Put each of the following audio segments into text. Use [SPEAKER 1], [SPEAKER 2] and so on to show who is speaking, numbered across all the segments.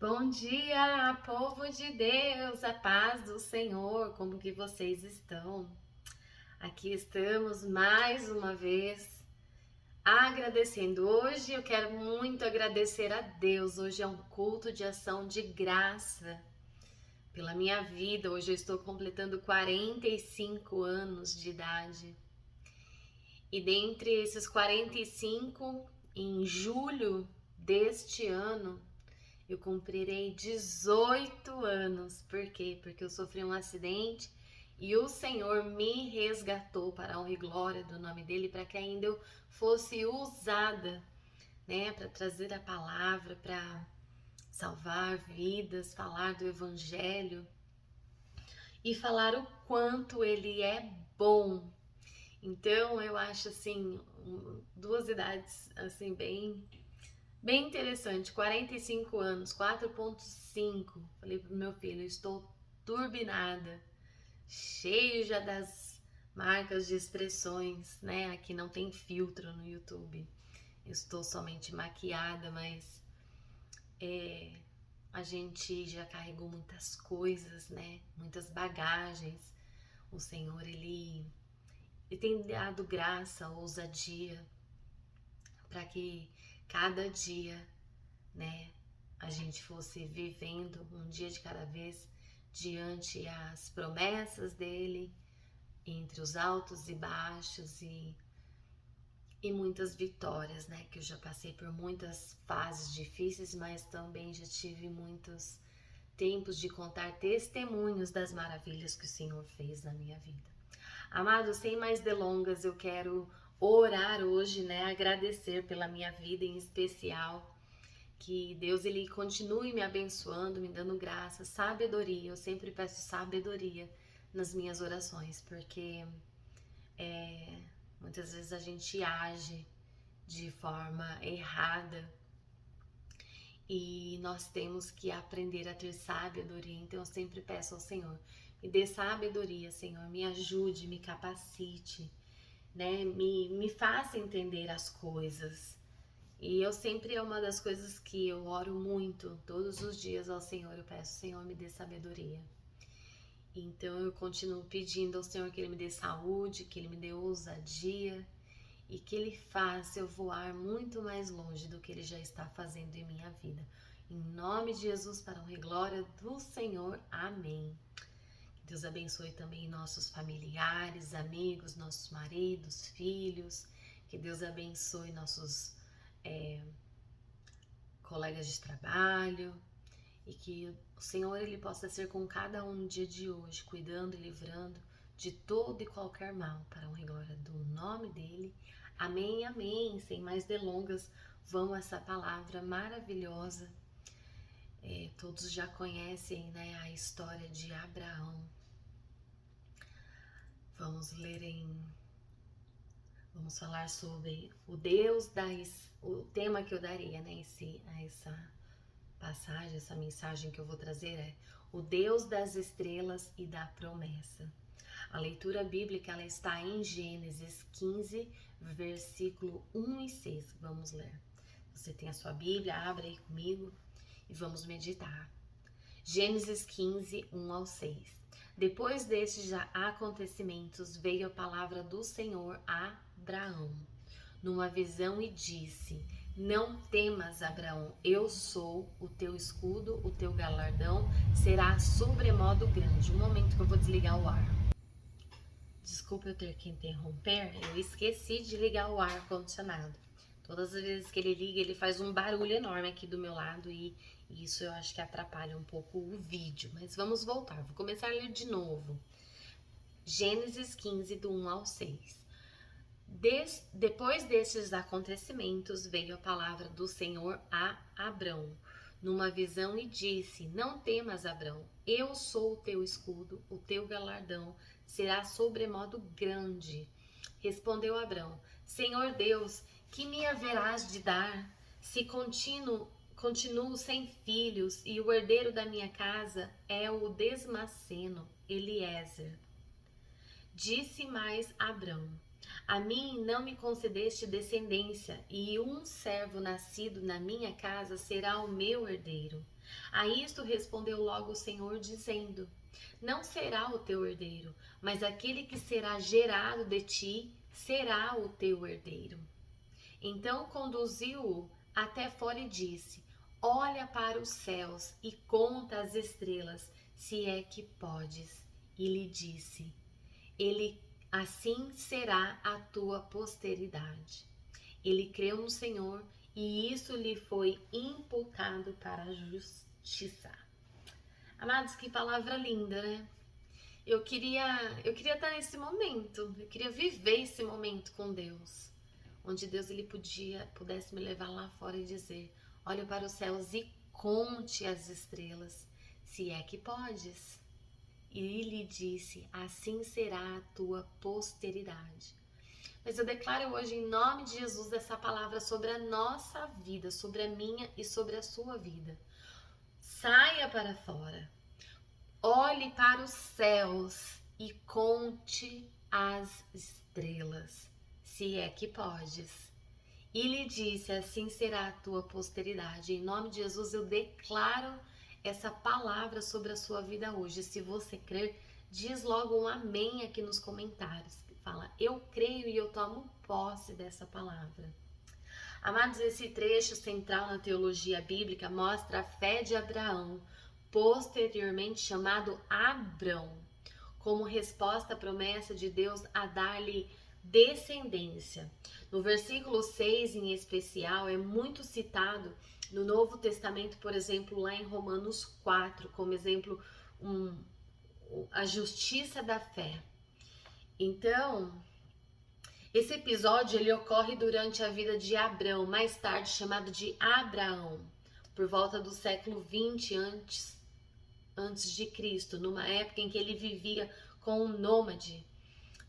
[SPEAKER 1] Bom dia, povo de Deus, a paz do Senhor, como que vocês estão? Aqui estamos mais uma vez agradecendo. Hoje eu quero muito agradecer a Deus. Hoje é um culto de ação de graça pela minha vida. Hoje eu estou completando 45 anos de idade. E dentre esses 45, em julho deste ano, eu cumprirei 18 anos. Por quê? Porque eu sofri um acidente e o Senhor me resgatou para a honra e glória do nome dele, para que ainda eu fosse usada, né, para trazer a palavra, para salvar vidas, falar do evangelho e falar o quanto ele é bom. Então eu acho assim, duas idades assim bem interessante, 45 anos, 4.5. Falei pro meu filho, estou turbinada, cheio já das marcas de expressões, né? Aqui não tem filtro no YouTube. Eu estou somente maquiada, mas a gente já carregou muitas coisas, né? Muitas bagagens. O Senhor, ele tem dado graça, ousadia, para que cada dia, né, a gente fosse vivendo um dia de cada vez diante as promessas dele, entre os altos e baixos e muitas vitórias, né? Que eu já passei por muitas fases difíceis, mas também já tive muitos tempos de contar testemunhos das maravilhas que o Senhor fez na minha vida. Amados, sem mais delongas, eu quero orar hoje, né? Agradecer pela minha vida em especial. Que Deus ele continue me abençoando, me dando graça, sabedoria. Eu sempre peço sabedoria nas minhas orações, porque muitas vezes a gente age de forma errada e nós temos que aprender a ter sabedoria. Então eu sempre peço ao Senhor, me dê sabedoria, Senhor, me ajude, me capacite, né? Me faça entender as coisas. E eu sempre, é uma das coisas que eu oro muito, todos os dias ao Senhor, eu peço, Senhor, me dê sabedoria. Então eu continuo pedindo ao Senhor que Ele me dê saúde, que Ele me dê ousadia e que Ele faça eu voar muito mais longe do que Ele já está fazendo em minha vida. Em nome de Jesus, para a honra e glória do Senhor. Amém. Que Deus abençoe também nossos familiares, amigos, nossos maridos, filhos. Que Deus abençoe nossos colegas de trabalho e que o Senhor ele possa ser com cada um no dia de hoje, cuidando e livrando de todo e qualquer mal, para a honra e glória do nome dele. Amém, amém. Sem mais delongas, vamos a essa palavra maravilhosa. Todos já conhecem, né, a história de Abraão. Vamos falar sobre o Deus o tema que eu daria, né, essa passagem, essa mensagem que eu vou trazer é o Deus das estrelas e da promessa. A leitura bíblica ela está em Gênesis 15, versículo 1 e 6. Vamos ler. Você tem a sua Bíblia, abra aí comigo e vamos meditar. Gênesis 15, 1 ao 6. Depois destes acontecimentos, veio a palavra do Senhor a Abraão, numa visão e disse: Não temas, Abraão, eu sou o teu escudo, o teu galardão será sobremodo grande. Um momento que eu vou desligar o ar. Desculpa eu ter que interromper, eu esqueci de ligar o ar condicionado. Todas as vezes que ele liga, ele faz um barulho enorme aqui do meu lado e isso eu acho que atrapalha um pouco o vídeo. Mas vamos voltar, vou começar a ler de novo. Gênesis 15, do 1 ao 6. Depois desses acontecimentos, veio a palavra do Senhor a Abrão, numa visão e disse: Não temas, Abrão, eu sou o teu escudo, o teu galardão será sobremodo grande. Respondeu Abrão: Senhor Deus, que me haverás de dar, se continuo sem filhos e o herdeiro da minha casa é o desmaceno, Eliezer? Disse mais Abrão: A mim não me concedeste descendência, e um servo nascido na minha casa será o meu herdeiro. A isto respondeu logo o Senhor, dizendo: Não será o teu herdeiro, mas aquele que será gerado de ti será o teu herdeiro. Então conduziu-o até fora e disse: Olha para os céus e conta as estrelas, se é que podes. E lhe disse: Ele assim será a tua posteridade. Ele creu no Senhor e isso lhe foi imputado para a justiça. Amados, que palavra linda, né? Eu queria estar nesse momento, eu queria viver esse momento com Deus, onde Deus ele pudesse me levar lá fora e dizer: olhe para os céus e conte as estrelas, se é que podes. E lhe disse: assim será a tua posteridade. Mas eu declaro hoje, em nome de Jesus, essa palavra sobre a nossa vida, sobre a minha e sobre a sua vida. Saia para fora, olhe para os céus e conte as estrelas, se é que podes. E lhe disse: assim será a tua posteridade. Em nome de Jesus, eu declaro essa palavra sobre a sua vida hoje. Se você crer, diz logo um amém aqui nos comentários. Fala: eu creio e eu tomo posse dessa palavra. Amados, esse trecho central na teologia bíblica mostra a fé de Abraão, posteriormente chamado Abrão, como resposta à promessa de Deus a dar-lhe descendência. No versículo 6 em especial é muito citado no Novo Testamento, por exemplo, lá em Romanos 4, como exemplo, a justiça da fé. Então, esse episódio ele ocorre durante a vida de Abrão, mais tarde chamado de Abraão, por volta do século 20 antes de Cristo, numa época em que ele vivia como um nômade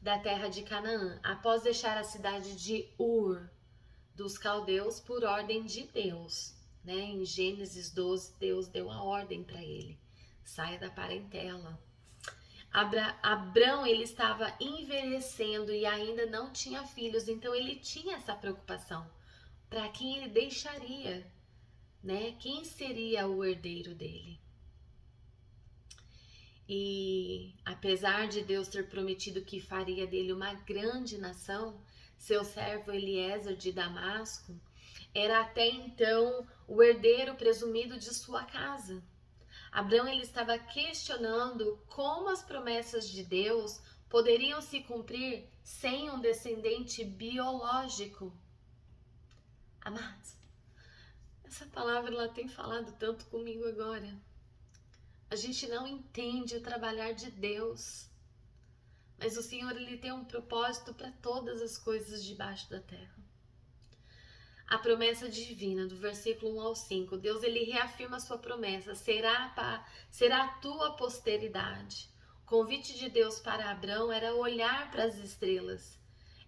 [SPEAKER 1] da terra de Canaã, após deixar a cidade de Ur dos caldeus por ordem de Deus, né? Em Gênesis 12, Deus deu a ordem para ele: saia da parentela. Abrão, ele estava envelhecendo e ainda não tinha filhos, então ele tinha essa preocupação. Para quem ele deixaria, né? Quem seria o herdeiro dele? E apesar de Deus ter prometido que faria dele uma grande nação, seu servo Eliezer de Damasco era até então o herdeiro presumido de sua casa. Abrão ele estava questionando como as promessas de Deus poderiam se cumprir sem um descendente biológico. Amados, essa palavra ela tem falado tanto comigo agora. A gente não entende o trabalhar de Deus, mas o Senhor ele tem um propósito para todas as coisas debaixo da terra. A promessa divina, do versículo 1 ao 5, Deus ele reafirma a sua promessa: será a tua posteridade. O convite de Deus para Abrão era olhar para as estrelas.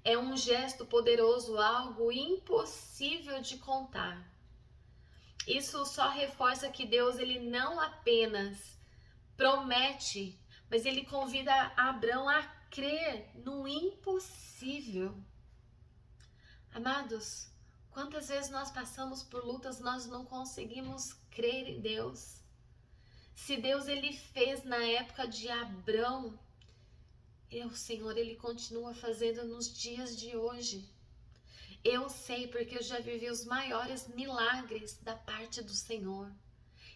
[SPEAKER 1] É um gesto poderoso, algo impossível de contar. Isso só reforça que Deus ele não apenas promete, mas ele convida Abrão a crer no impossível. Amados, quantas vezes nós passamos por lutas, nós não conseguimos crer em Deus. Se Deus ele fez na época de Abrão, o Senhor ele continua fazendo nos dias de hoje. Eu sei porque eu já vivi os maiores milagres da parte do Senhor.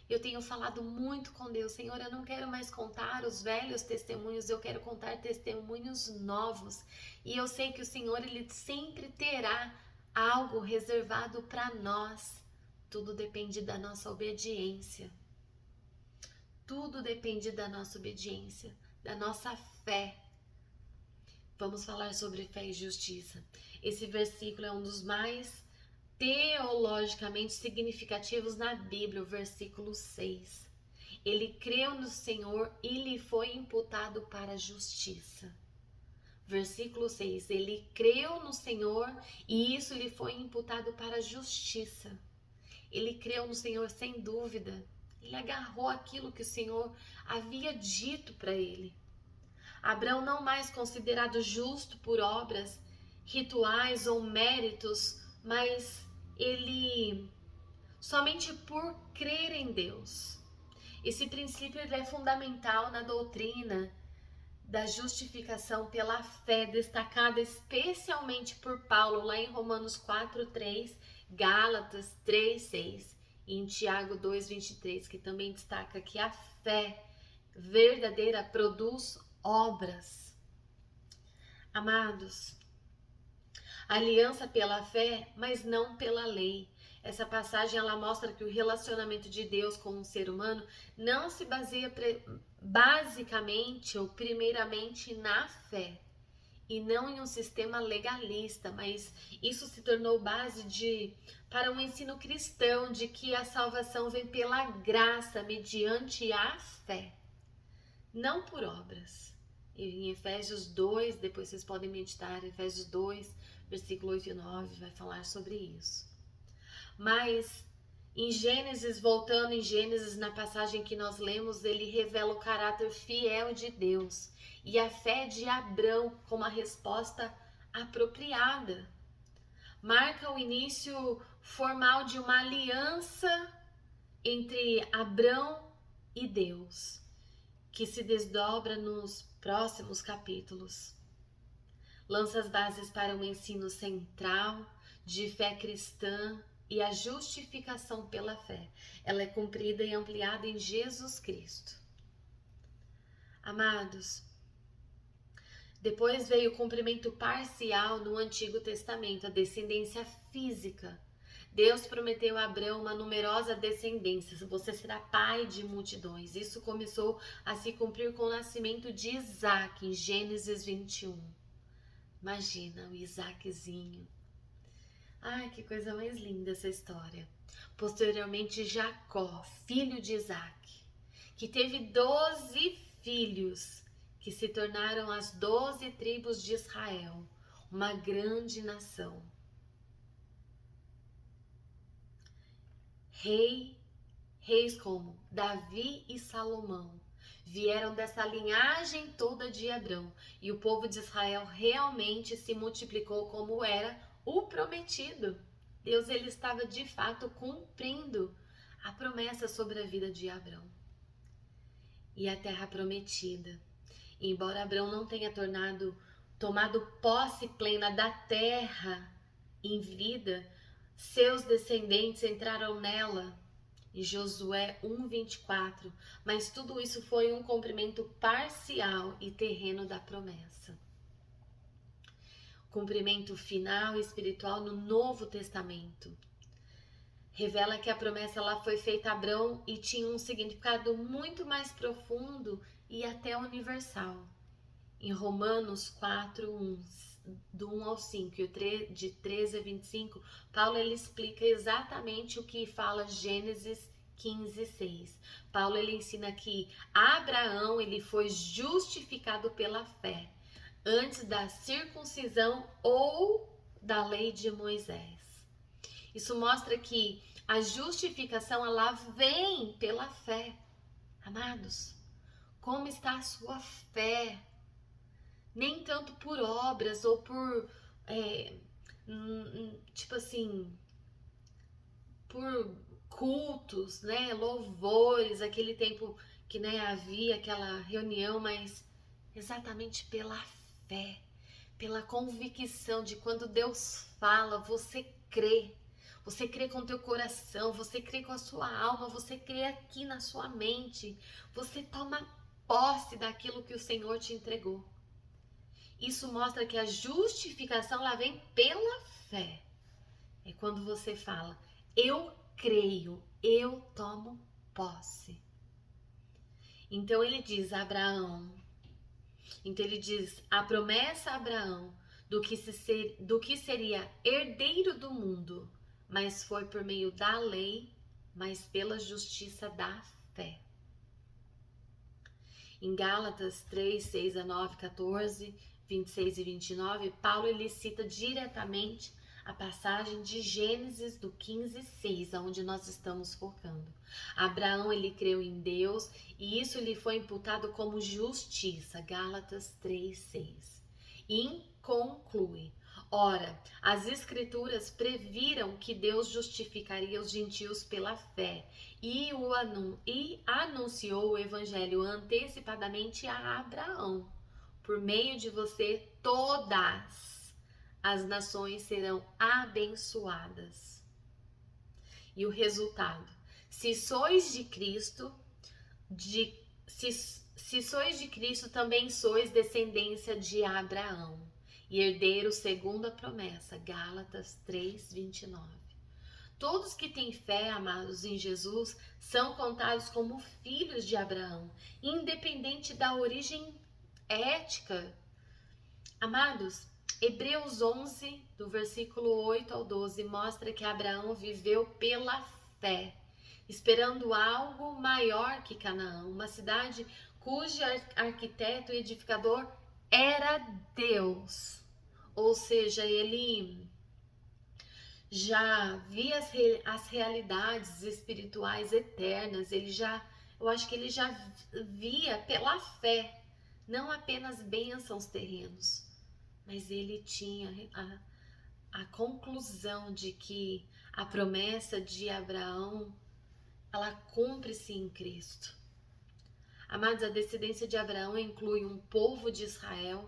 [SPEAKER 1] Eu tenho falado muito com Deus: Senhor, eu não quero mais contar os velhos testemunhos, eu quero contar testemunhos novos. E eu sei que o Senhor ele sempre terá algo reservado para nós. Tudo depende da nossa obediência. Tudo depende da nossa obediência, da nossa fé. Vamos falar sobre fé e justiça. Esse versículo é um dos mais teologicamente significativos na Bíblia, o versículo 6. Ele creu no Senhor e lhe foi imputado para a justiça. Versículo 6, ele creu no Senhor e isso lhe foi imputado para a justiça. Ele creu no Senhor sem dúvida. Ele agarrou aquilo que o Senhor havia dito para ele. Abrão, não mais considerado justo por obras, rituais ou méritos, mas ele somente por crer em Deus. Esse princípio ele é fundamental na doutrina da justificação pela fé, destacada especialmente por Paulo lá em Romanos 4:3, Gálatas 3:6 e em Tiago 2:23, que também destaca que a fé verdadeira produz obras. Amados, aliança pela fé, mas não pela lei. Essa passagem ela mostra que o relacionamento de Deus com o ser humano não se baseia basicamente ou primeiramente na fé e não em um sistema legalista, mas isso se tornou base para um ensino cristão de que a salvação vem pela graça mediante a fé, não por obras. Em Efésios 2, depois vocês podem meditar, Efésios 2, versículo 8 e 9, vai falar sobre isso. Mas em Gênesis, voltando em Gênesis, na passagem que nós lemos, ele revela o caráter fiel de Deus e a fé de Abrão como a resposta apropriada. Marca o início formal de uma aliança entre Abrão e Deus, que se desdobra nos próximos capítulos. Lança as bases para um ensino central de fé cristã e a justificação pela fé. Ela é cumprida e ampliada em Jesus Cristo. Amados, depois veio o cumprimento parcial no Antigo Testamento, a descendência física. Deus prometeu a Abraão uma numerosa descendência, você será pai de multidões. Isso começou a se cumprir com o nascimento de Isaac, em Gênesis 21. Imagina o Isaaczinho. Ai, que coisa mais linda essa história. Posteriormente, Jacó, filho de Isaac, que teve 12 filhos, que se tornaram as 12 tribos de Israel, uma grande nação. Reis como Davi e Salomão vieram dessa linhagem toda de Abrão, e o povo de Israel realmente se multiplicou como era o prometido. Deus ele estava de fato cumprindo a promessa sobre a vida de Abrão. E a terra prometida. Embora Abrão não tenha tomado posse plena da terra em vida, seus descendentes entraram nela em Josué 1:24, mas tudo isso foi um cumprimento parcial e terreno da promessa. Cumprimento final e espiritual no Novo Testamento. Revela que a promessa lá foi feita a Abrão e tinha um significado muito mais profundo e até universal. Em Romanos 4:1, do 1 ao 5, e de 13 a 25, Paulo ele explica exatamente o que fala Gênesis 15:6. Paulo ele ensina que Abraão ele foi justificado pela fé antes da circuncisão ou da lei de Moisés. Isso mostra que a justificação ela vem pela fé. Amados, como está a sua fé? Nem tanto por obras ou por, tipo assim, por cultos, né, louvores, aquele tempo que, né, havia aquela reunião, mas exatamente pela fé, pela convicção de quando Deus fala, você crê com teu coração, você crê com a sua alma, você crê aqui na sua mente, você toma posse daquilo que o Senhor te entregou. Isso mostra que a justificação ela vem pela fé. É quando você fala, eu creio, eu tomo posse. Então ele diz a Abraão, a promessa a Abraão do que seria herdeiro do mundo, mas foi por meio da lei, mas pela justiça da fé. Em Gálatas 3, 6 a 9, 14, 26 e 29, Paulo ele cita diretamente a passagem de Gênesis do 15:6, onde nós estamos focando. Abraão ele creu em Deus e isso lhe foi imputado como justiça, Gálatas 3:6. E conclui: Ora, as Escrituras previram que Deus justificaria os gentios pela fé e anunciou o Evangelho antecipadamente a Abraão. Por meio de você, todas as nações serão abençoadas. E o resultado: se sois de Cristo, se sois de Cristo, também sois descendência de Abraão e herdeiro segundo a promessa. Gálatas 3:29. Todos que têm fé, amados, em Jesus, são contados como filhos de Abraão, independente da origem ética. Amados, Hebreus 11, do versículo 8 ao 12, mostra que Abraão viveu pela fé, esperando algo maior que Canaã, uma cidade cujo arquiteto e edificador era Deus. Ou seja, ele já via as realidades espirituais eternas, eu acho que ele já via pela fé, não apenas bênçãos terrenos, mas ele tinha a conclusão de que a promessa de Abraão, ela cumpre-se em Cristo. Amados, a descendência de Abraão inclui um povo de Israel,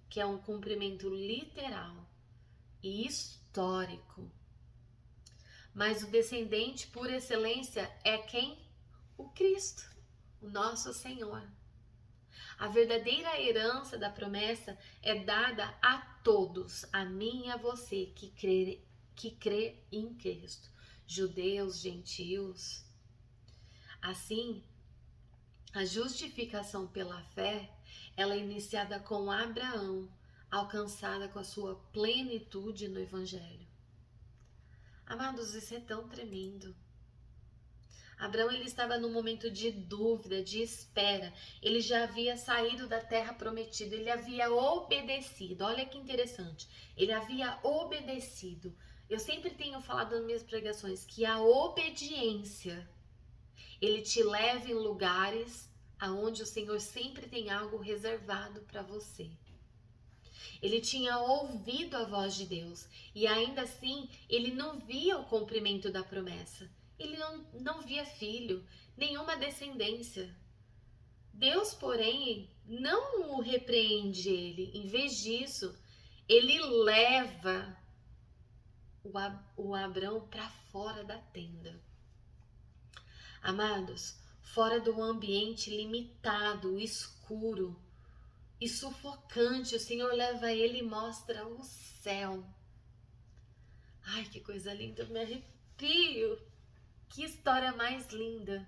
[SPEAKER 1] que é um cumprimento literal e histórico. Mas o descendente por excelência é quem? O Cristo, o nosso Senhor. A verdadeira herança da promessa é dada a todos, a mim e a você que crê em Cristo, judeus, gentios. Assim, a justificação pela fé, ela é iniciada com Abraão, alcançada com a sua plenitude no Evangelho. Amados, isso é tão tremendo. Abraão, ele estava num momento de dúvida, de espera. Ele já havia saído da terra prometida, ele havia obedecido. Olha que interessante, ele havia obedecido. Eu sempre tenho falado nas minhas pregações que a obediência, ele te leva em lugares aonde o Senhor sempre tem algo reservado para você. Ele tinha ouvido a voz de Deus e ainda assim ele não via o cumprimento da promessa. Ele não via filho, nenhuma descendência. Deus, porém, não o repreende ele. Em vez disso, ele leva o Abrão para fora da tenda. Amados, fora do ambiente limitado, escuro e sufocante, o Senhor leva ele e mostra o céu. Ai, que coisa linda, eu me arrepio. Que história mais linda.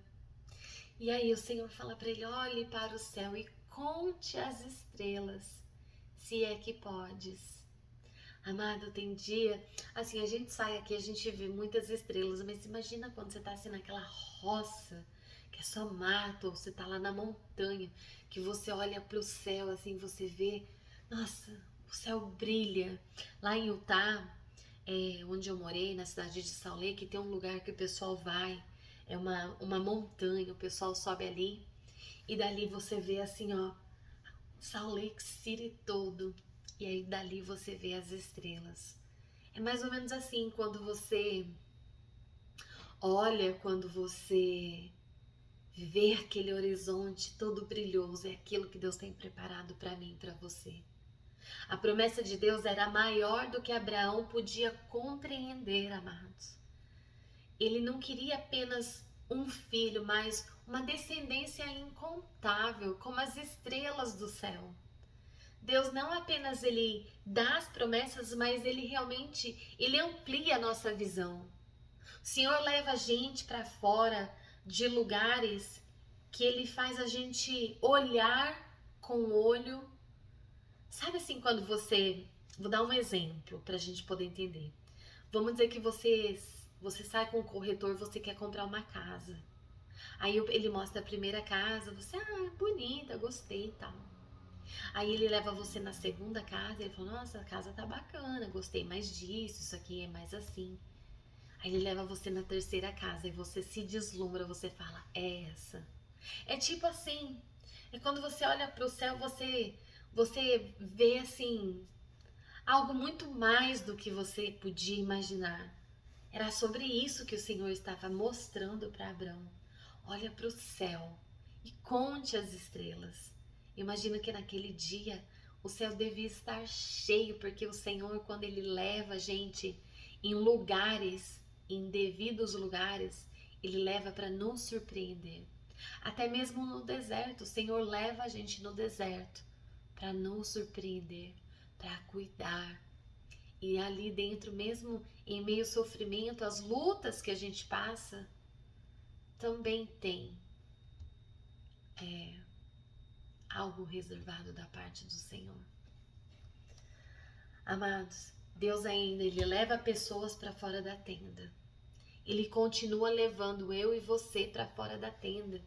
[SPEAKER 1] E aí o Senhor fala para ele: olhe para o céu e conte as estrelas, se é que podes. Amado, tem dia, assim, a gente sai aqui, a gente vê muitas estrelas, mas imagina quando você tá assim naquela roça, que é só mato, ou você tá lá na montanha, que você olha pro céu, assim, você vê, nossa, o céu brilha. Lá em Utah, onde eu morei, na cidade de Salt Lake, tem um lugar que o pessoal vai, é uma montanha, o pessoal sobe ali, e dali você vê assim, ó, Salt Lake City todo. E aí dali você vê as estrelas. É mais ou menos assim, quando você olha, quando você vê aquele horizonte todo brilhoso, é aquilo que Deus tem preparado para mim e para você. A promessa de Deus era maior do que Abraão podia compreender, amados. Ele não queria apenas um filho, mas uma descendência incontável, como as estrelas do céu. Deus não apenas ele dá as promessas, mas ele realmente ele amplia a nossa visão. O Senhor leva a gente para fora de lugares que ele faz a gente olhar com o olho. Sabe assim, quando você... Vou dar um exemplo para a gente poder entender. Vamos dizer que você sai com o corretor, você quer comprar uma casa. Aí ele mostra a primeira casa, você, bonita, gostei e tal. Aí ele leva você na segunda casa, ele fala, nossa, a casa tá bacana, gostei mais disso, isso aqui é mais assim. Aí ele leva você na terceira casa e você se deslumbra, você fala, é essa. É tipo assim, é quando você olha pro céu, você vê assim, algo muito mais do que você podia imaginar. Era sobre isso que o Senhor estava mostrando para Abraão. Olha para o céu e conte as estrelas. Imagino que naquele dia o céu devia estar cheio, porque o Senhor, quando Ele leva a gente em lugares, em devidos lugares, Ele leva para nos surpreender. Até mesmo no deserto, o Senhor leva a gente no deserto para nos surpreender, para cuidar. E ali dentro, mesmo em meio ao sofrimento, as lutas que a gente passa, também tem algo reservado da parte do Senhor. Amados, Deus ainda, Ele leva pessoas para fora da tenda. Ele continua levando eu e você para fora da tenda.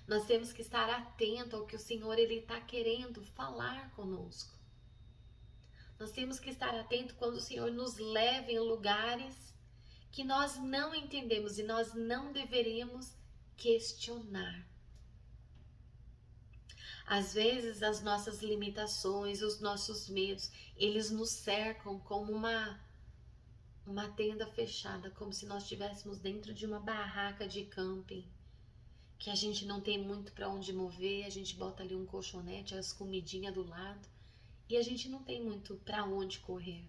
[SPEAKER 1] Nós temos que estar atento ao que o Senhor Ele está querendo falar conosco. Nós temos que estar atento quando o Senhor nos leva em lugares que nós não entendemos e nós não deveríamos questionar. Às vezes as nossas limitações, os nossos medos, eles nos cercam como uma tenda fechada, como se nós estivéssemos dentro de uma barraca de camping, que a gente não tem muito para onde mover, a gente bota ali um colchonete, as comidinhas do lado, e a gente não tem muito para onde correr.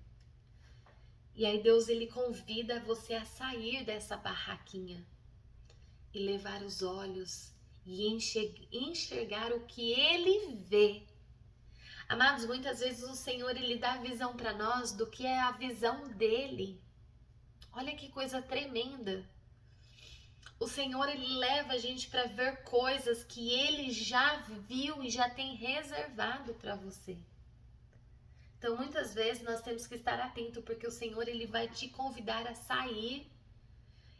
[SPEAKER 1] E aí Deus, Ele convida você a sair dessa barraquinha e levar os olhos e enxergar o que Ele vê. Amados, muitas vezes o Senhor, Ele dá a visão para nós do que é a visão dEle. Olha que coisa tremenda. O Senhor, Ele leva a gente para ver coisas que Ele já viu e já tem reservado para você. Então, muitas vezes nós temos que estar atento, porque o Senhor, Ele vai te convidar a sair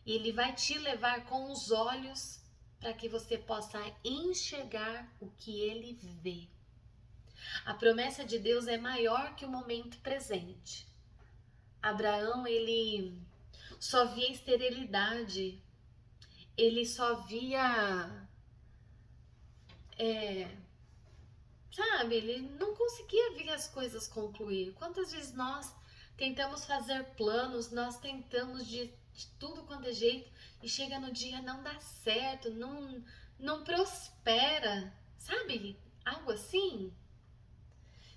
[SPEAKER 1] e Ele vai te levar com os olhos para que você possa enxergar o que Ele vê. A promessa de Deus é maior que o momento presente. Abraão, ele só via esterilidade, ele só via, sabe, ele não conseguia ver as coisas concluir. Quantas vezes nós tentamos fazer planos, nós tentamos de tudo quanto é jeito e chega no dia não dá certo, não prospera, sabe? Algo assim.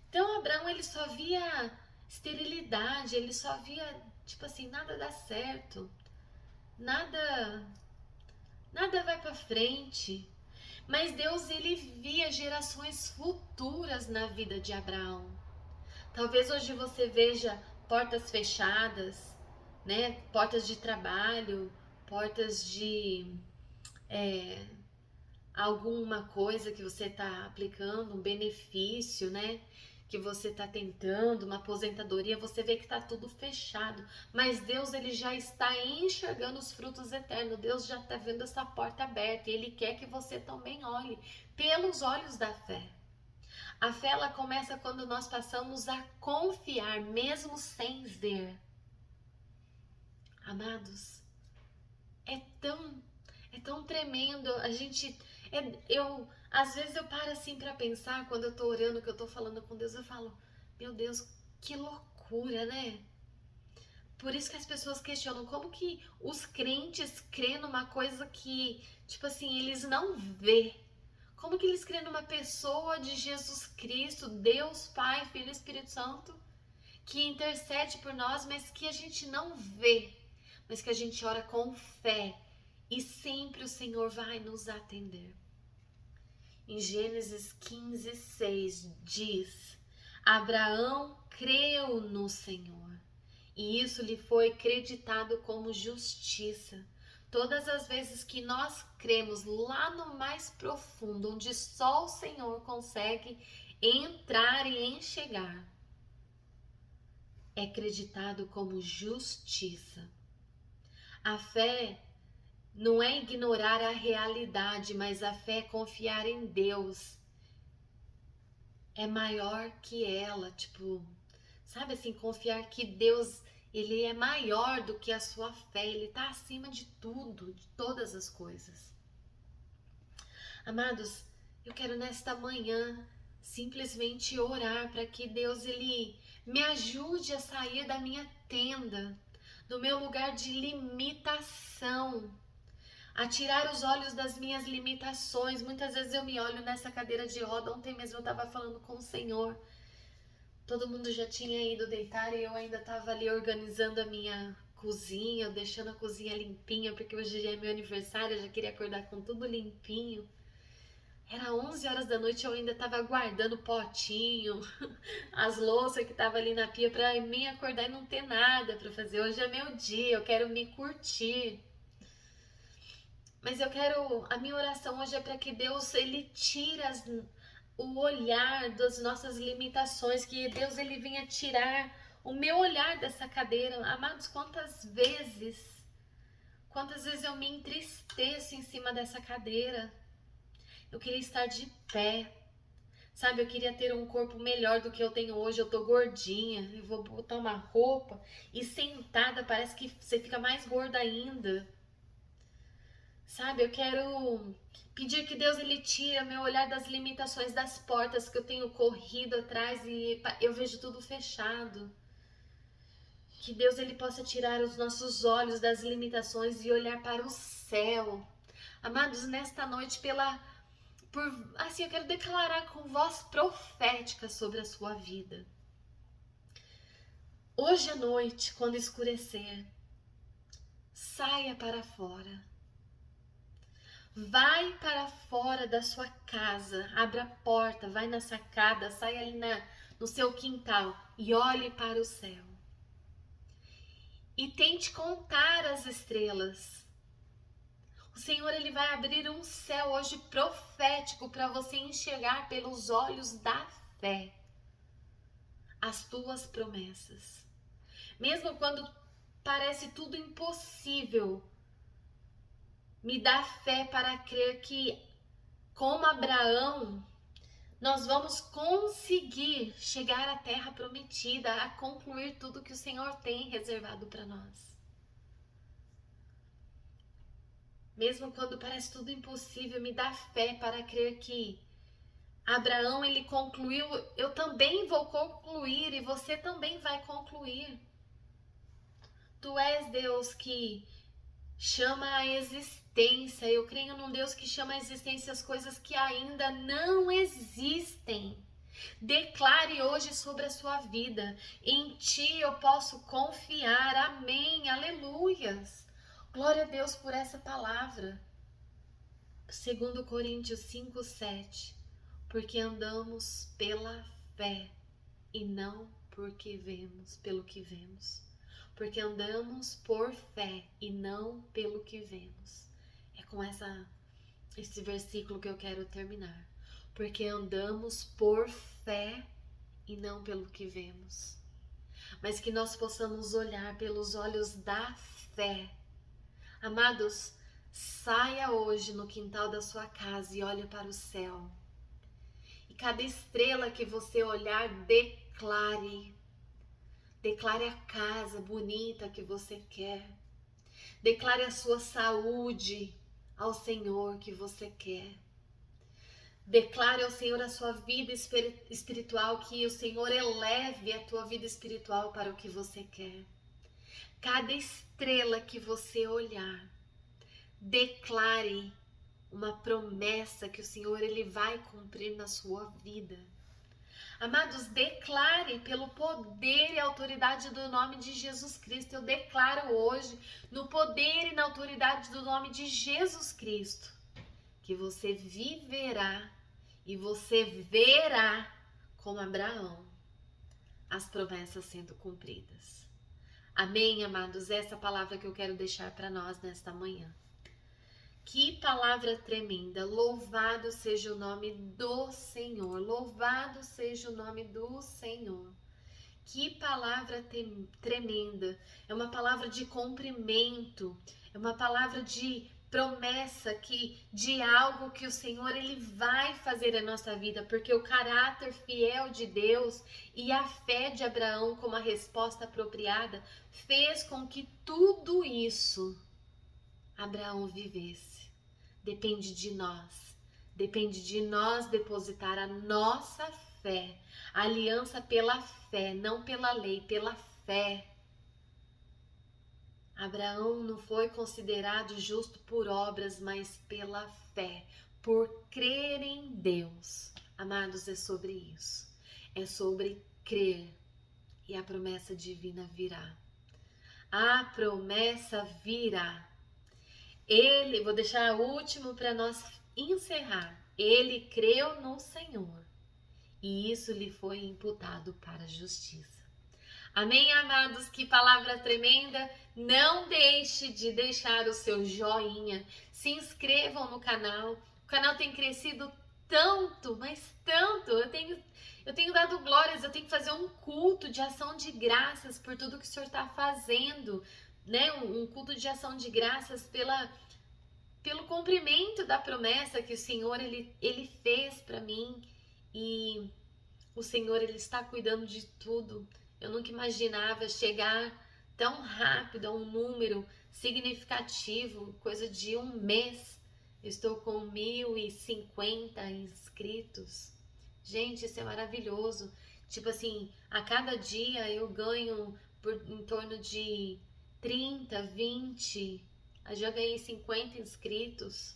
[SPEAKER 1] Então Abraão, ele só via esterilidade, ele só via, tipo assim, nada dá certo, nada vai para frente. Mas Deus, ele via gerações futuras na vida de Abraão. Talvez hoje você veja portas fechadas, né? Portas de trabalho, portas de alguma coisa que você está aplicando, um benefício, né? Que você está tentando, uma aposentadoria, você vê que está tudo fechado. Mas Deus, ele já está enxergando os frutos eternos. Deus já está vendo essa porta aberta e Ele quer que você também olhe pelos olhos da fé. A fé, ela começa quando nós passamos a confiar, mesmo sem ver. Amados, é tão tremendo. Às vezes eu paro assim para pensar, quando eu tô orando, que eu tô falando com Deus, eu falo, meu Deus, que loucura, né? Por isso que as pessoas questionam como que os crentes crêem numa coisa que, tipo assim, eles não vê. Como que eles crêem numa pessoa de Jesus Cristo, Deus, Pai, Filho e Espírito Santo, que intercede por nós, mas que a gente não vê, mas que a gente ora com fé e sempre o Senhor vai nos atender. Em Gênesis 15:6 diz: Abraão creu no Senhor e isso lhe foi creditado como justiça. Todas as vezes que nós cremos lá no mais profundo, onde só o Senhor consegue entrar e enxergar, é creditado como justiça. A fé não é ignorar a realidade, mas a fé é confiar em Deus. É maior que ela, tipo, sabe assim, confiar que Deus, Ele é maior do que a sua fé, Ele está acima de tudo, de todas as coisas. Amados, eu quero nesta manhã simplesmente orar para que Deus, Ele Me ajude a sair da minha tenda, do meu lugar de limitação, a tirar os olhos das minhas limitações. Muitas vezes eu me olho nessa cadeira de roda. Ontem mesmo eu estava falando com o Senhor. Todo mundo já tinha ido deitar e eu ainda estava ali organizando a minha cozinha, deixando a cozinha limpinha, porque hoje já é meu aniversário, eu já queria acordar com tudo limpinho. Era 11 horas da noite, eu ainda estava guardando o potinho, as louças que estavam ali na pia para mim acordar e não ter nada para fazer. Hoje é meu dia, eu quero me curtir. Mas a minha oração hoje é para que Deus, ele tire o olhar das nossas limitações, que Deus, ele venha tirar o meu olhar dessa cadeira. Amados, quantas vezes eu me entristeço em cima dessa cadeira. Eu queria estar de pé, sabe? Eu queria ter um corpo melhor do que eu tenho hoje. Eu tô gordinha, eu vou botar uma roupa e sentada parece que você fica mais gorda ainda. Sabe, eu quero pedir que Deus, ele tire meu olhar das limitações, das portas que eu tenho corrido atrás e eu vejo tudo fechado. Que Deus, ele possa tirar os nossos olhos das limitações e olhar para o céu. Amados, nesta noite, assim, eu quero declarar com voz profética sobre a sua vida. Hoje à noite, quando escurecer, saia para fora. Vai para fora da sua casa, abra a porta, vai na sacada, sai ali no seu quintal e olhe para o céu. E tente contar as estrelas. O Senhor, ele vai abrir um céu hoje profético para você enxergar pelos olhos da fé as tuas promessas. Mesmo quando parece tudo impossível, me dá fé para crer que, como Abraão, nós vamos conseguir chegar à terra prometida, a concluir tudo que o Senhor tem reservado para nós. Mesmo quando parece tudo impossível, me dá fé para crer que Abraão, ele concluiu, eu também vou concluir e você também vai concluir. Tu és Deus que chama a existência. Eu creio num Deus que chama a existência as coisas que ainda não existem. Declare hoje sobre a sua vida. Em ti eu posso confiar. Amém. Aleluias. Glória a Deus por essa palavra. 2 Coríntios 5:7. Porque andamos pela fé e não porque vemos, pelo que vemos. Porque andamos por fé e não pelo que vemos. É com esse versículo que eu quero terminar. Porque andamos por fé e não pelo que vemos. Mas que nós possamos olhar pelos olhos da fé. Amados, saia hoje no quintal da sua casa e olhe para o céu. E cada estrela que você olhar, declare. Declare a casa bonita que você quer. Declare a sua saúde ao Senhor que você quer. Declare ao Senhor a sua vida espiritual, que o Senhor eleve a tua vida espiritual para o que você quer. Cada estrela que você olhar, declare uma promessa que o Senhor, ele vai cumprir na sua vida. Amados, declare pelo poder e autoridade do nome de Jesus Cristo. Eu declaro hoje, no poder e na autoridade do nome de Jesus Cristo, que você viverá e você verá, como Abraão, as promessas sendo cumpridas. Amém, amados? Essa palavra que eu quero deixar para nós nesta manhã. Que palavra tremenda, louvado seja o nome do Senhor, louvado seja o nome do Senhor. Que palavra tremenda, é uma palavra de cumprimento, é uma palavra de promessa, de algo que o Senhor, ele vai fazer na nossa vida, porque o caráter fiel de Deus e a fé de Abraão como a resposta apropriada fez com que tudo isso Abraão vivesse. Depende de nós depositar a nossa fé. Aliança pela fé, não pela lei, pela fé. Abraão não foi considerado justo por obras, mas pela fé, por crer em Deus. Amados, é sobre isso. É sobre crer e a promessa divina virá. A promessa virá. Vou deixar o último para nós encerrar. Ele creu no Senhor e isso lhe foi imputado para a justiça. Amém, amados? Que palavra tremenda! Não deixe de deixar o seu joinha. Se inscrevam no canal. O canal tem crescido tanto, mas tanto. Eu tenho dado glórias, eu tenho que fazer um culto de ação de graças por tudo que o Senhor está fazendo, né? Um culto de ação de graças pelo cumprimento da promessa que o Senhor ele fez para mim. E o Senhor ele está cuidando de tudo. Eu nunca imaginava chegar tão rápido a um número significativo, coisa de um mês. Estou com 1.050 inscritos. Gente, isso é maravilhoso. Tipo assim, a cada dia eu ganho em torno de 30, 20. Eu já ganhei 50 inscritos.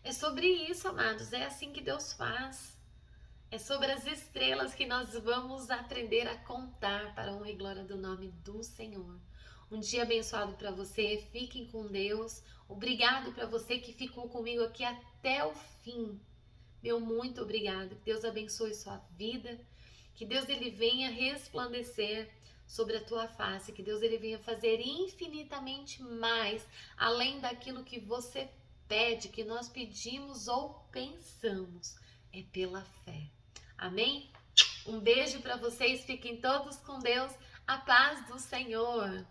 [SPEAKER 1] É sobre isso, amados. É assim que Deus faz. É sobre as estrelas que nós vamos aprender a contar para a honra e glória do nome do Senhor. Um dia abençoado para você. Fiquem com Deus. Obrigado para você que ficou comigo aqui até o fim. Meu muito obrigado. Que Deus abençoe sua vida. Que Deus ele venha resplandecer sobre a tua face. Que Deus ele venha fazer infinitamente mais além daquilo que você pede, que nós pedimos ou pensamos. É pela fé. Amém? Um beijo para vocês, fiquem todos com Deus, a paz do Senhor.